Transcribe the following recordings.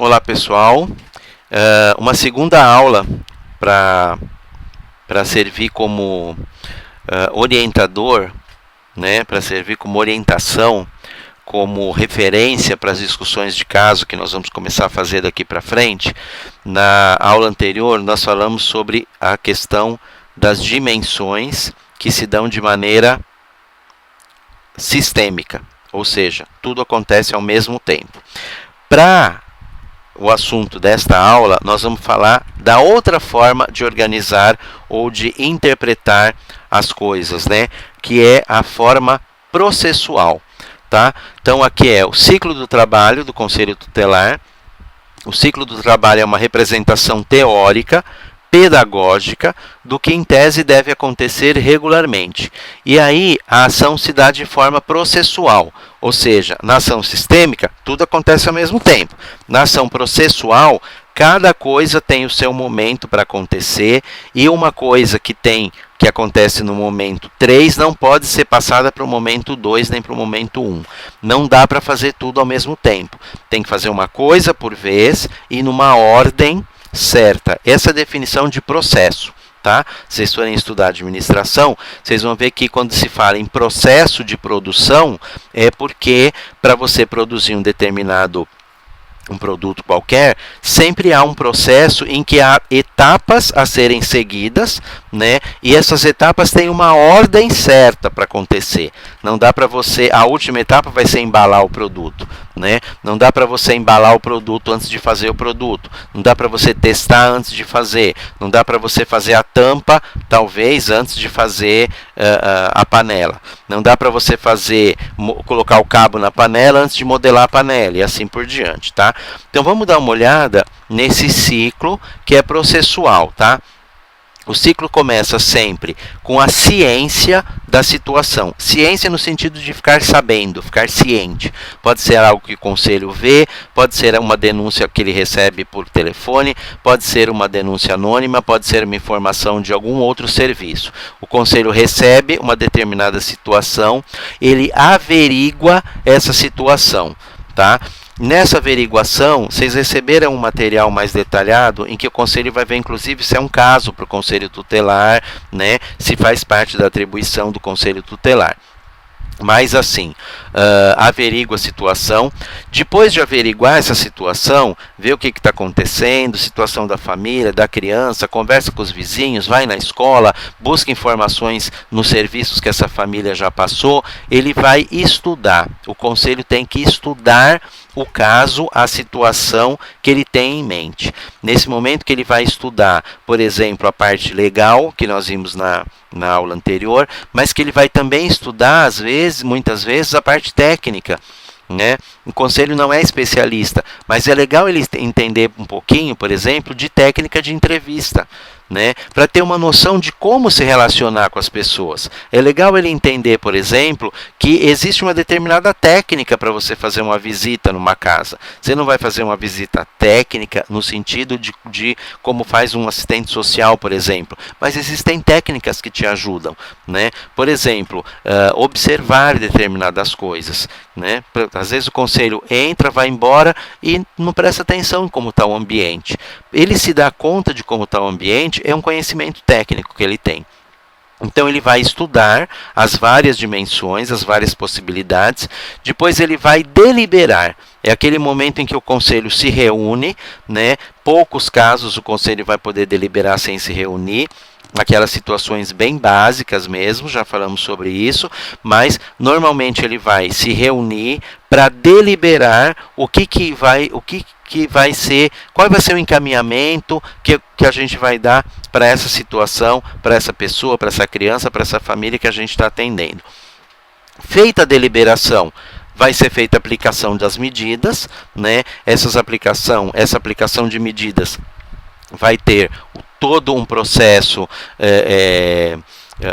Olá pessoal, uma segunda aula para servir como orientador, né, para servir como orientação, como referência para as discussões de caso que nós vamos começar a fazer daqui para frente. Na aula anterior nós falamos sobre a questão das dimensões que se dão de maneira sistêmica, ou seja, tudo acontece ao mesmo tempo. Para o assunto desta aula, nós vamos falar da outra forma de organizar ou de interpretar as coisas, né? Que é a forma processual, tá? Então, aqui é o ciclo do trabalho do Conselho Tutelar. O ciclo do trabalho é uma representação teórica, pedagógica, do que em tese deve acontecer regularmente. E aí a ação se dá de forma processual, ou seja, na ação sistêmica tudo acontece ao mesmo tempo. Na ação processual, cada coisa tem o seu momento para acontecer, e uma coisa que acontece no momento 3 não pode ser passada para o momento 2 nem para o momento 1. Não dá para fazer tudo ao mesmo tempo. Tem que fazer uma coisa por vez e numa ordem certa. Essa é a definição de processo, tá? Se vocês forem estudar administração, vocês vão ver que quando se fala em processo de produção, é porque para você produzir um produto qualquer, sempre há um processo em que há etapas a serem seguidas, né? E essas etapas têm uma ordem certa para acontecer. Não dá para você, a última etapa vai ser embalar o produto, né? Não dá para você embalar o produto antes de fazer o produto. Não dá para você testar antes de fazer. Não dá para você fazer a tampa, talvez, antes de fazer a panela. Não dá para você colocar o cabo na panela antes de modelar a panela e assim por diante, tá? Então vamos dar uma olhada nesse ciclo que é processual, tá? O ciclo começa sempre com a ciência da situação. Ciência no sentido de ficar sabendo, ficar ciente. Pode ser algo que o conselho vê, pode ser uma denúncia que ele recebe por telefone, pode ser uma denúncia anônima, pode ser uma informação de algum outro serviço. O conselho recebe uma determinada situação, ele averigua essa situação, tá? Nessa averiguação, vocês receberam um material mais detalhado em que o conselho vai ver, inclusive, se é um caso para o conselho tutelar, né? Se faz parte da atribuição do conselho tutelar. Mas assim, averigua a situação. Depois de averiguar essa situação, vê o que está acontecendo, situação da família, da criança, conversa com os vizinhos, vai na escola, busca informações nos serviços que essa família já passou. Ele vai estudar. O conselho tem que estudar o caso, a situação que ele tem em mente. Nesse momento que ele vai estudar, por exemplo, a parte legal, que nós vimos na aula anterior, mas que ele vai também estudar, muitas vezes, a parte técnica, né? O conselho não é especialista, mas é legal ele entender um pouquinho, por exemplo, de técnica de entrevista, né? Para ter uma noção de como se relacionar com as pessoas. É legal ele entender, por exemplo, que existe uma determinada técnica para você fazer uma visita numa casa. Você não vai fazer uma visita técnica no sentido de como faz um assistente social, por exemplo, mas existem técnicas que te ajudam, né? Por exemplo, observar determinadas coisas, né? Às vezes o conselho entra, vai embora e não presta atenção em como está o ambiente. Ele se dá conta de como está o ambiente, é um conhecimento técnico que ele tem. Então ele vai estudar as várias dimensões, as várias possibilidades, depois ele vai deliberar. É aquele momento em que o conselho se reúne, né? Poucos casos o conselho vai poder deliberar sem se reunir, aquelas situações bem básicas mesmo, já falamos sobre isso, mas normalmente ele vai se reunir para deliberar qual vai ser o encaminhamento que a gente vai dar para essa situação, para essa pessoa, para essa criança, para essa família que a gente está atendendo. Feita a deliberação, vai ser feita a aplicação das medidas, né? Essa aplicação de medidas vai ter todo um processo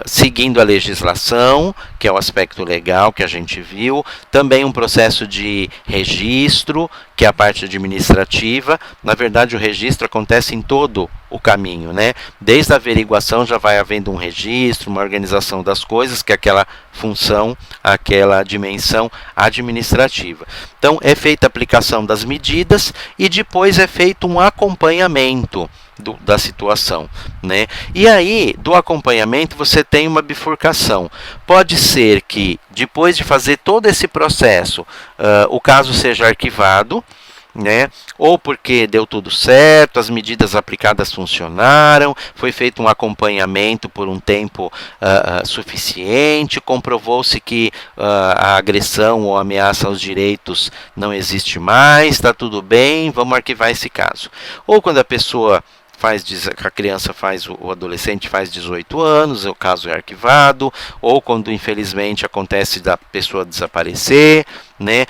seguindo a legislação, que é o aspecto legal que a gente viu, também um processo de registro, que é a parte administrativa. Na verdade, o registro acontece em todo o caminho, né? Desde a averiguação já vai havendo um registro, uma organização das coisas, que é aquela função, aquela dimensão administrativa. Então, é feita a aplicação das medidas e depois é feito um acompanhamento da situação, né? E aí, do acompanhamento, você tem uma bifurcação. Pode ser que, depois de fazer todo esse processo, o caso seja arquivado, né? Ou porque deu tudo certo, as medidas aplicadas funcionaram, foi feito um acompanhamento por um tempo suficiente, comprovou-se que a agressão ou ameaça aos direitos não existe mais, está tudo bem, vamos arquivar esse caso. Ou quando a criança o adolescente faz 18 anos, o caso é arquivado, ou quando infelizmente acontece da pessoa desaparecer, né?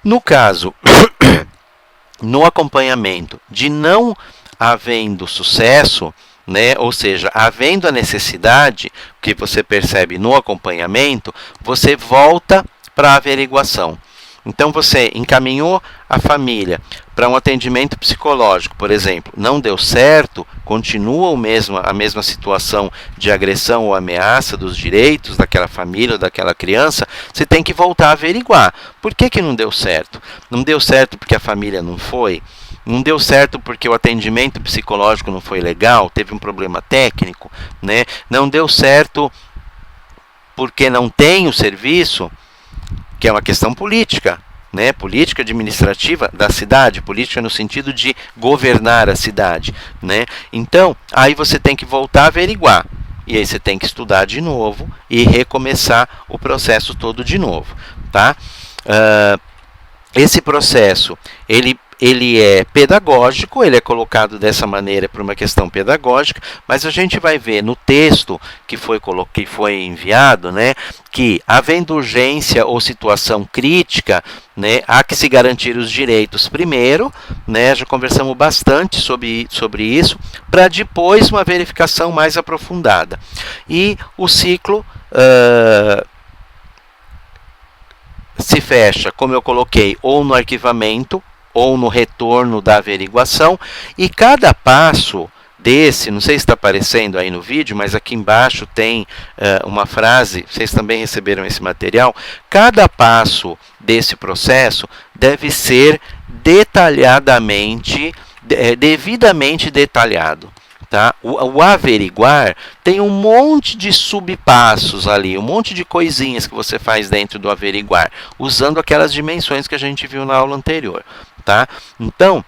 No caso no acompanhamento de não havendo sucesso, né, ou seja, havendo a necessidade, que você percebe no acompanhamento, você volta para a averiguação. Então você encaminhou a família para um atendimento psicológico, por exemplo, não deu certo, continua a mesma situação de agressão ou ameaça dos direitos daquela família ou daquela criança, você tem que voltar a averiguar. Por que não deu certo? Não deu certo porque a família não foi? Não deu certo porque o atendimento psicológico não foi legal? Teve um problema técnico, né? Não deu certo porque não tem o serviço, que é uma questão política, né? Política administrativa da cidade, política no sentido de governar a cidade, né? Então, aí você tem que voltar a averiguar, e aí você tem que estudar de novo e recomeçar o processo todo de novo, tá? Esse processo, ele é pedagógico, ele é colocado dessa maneira por uma questão pedagógica, mas a gente vai ver no texto que foi enviado, né, que havendo urgência ou situação crítica, né, há que se garantir os direitos primeiro, né, já conversamos bastante sobre isso, para depois uma verificação mais aprofundada. E o ciclo se fecha, como eu coloquei, ou no arquivamento, ou no retorno da averiguação, e cada passo desse, não sei se está aparecendo aí no vídeo, mas aqui embaixo tem uma frase, vocês também receberam esse material, cada passo desse processo deve ser devidamente detalhado. Tá? O averiguar tem um monte de subpassos ali, um monte de coisinhas que você faz dentro do averiguar, usando aquelas dimensões que a gente viu na aula anterior. Tá? Então,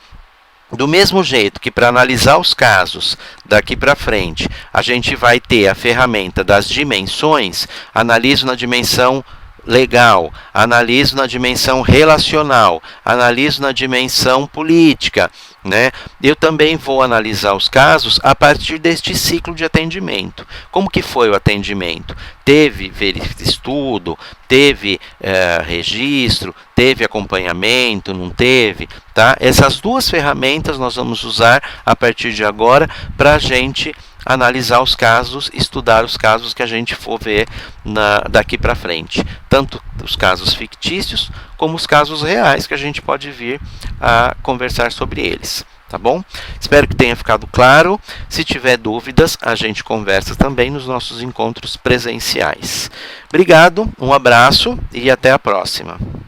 do mesmo jeito que para analisar os casos daqui para frente, a gente vai ter a ferramenta das dimensões, analiso na dimensão legal, analiso na dimensão relacional, analiso na dimensão política, né? Eu também vou analisar os casos a partir deste ciclo de atendimento. Como que foi o atendimento? Teve estudo, teve registro, teve acompanhamento, não teve? Tá? Essas duas ferramentas nós vamos usar a partir de agora para a gente analisar os casos, estudar os casos que a gente for ver daqui para frente. Tanto os casos fictícios, como os casos reais que a gente pode vir a conversar sobre eles. Tá bom? Espero que tenha ficado claro. Se tiver dúvidas, a gente conversa também nos nossos encontros presenciais. Obrigado, um abraço e até a próxima.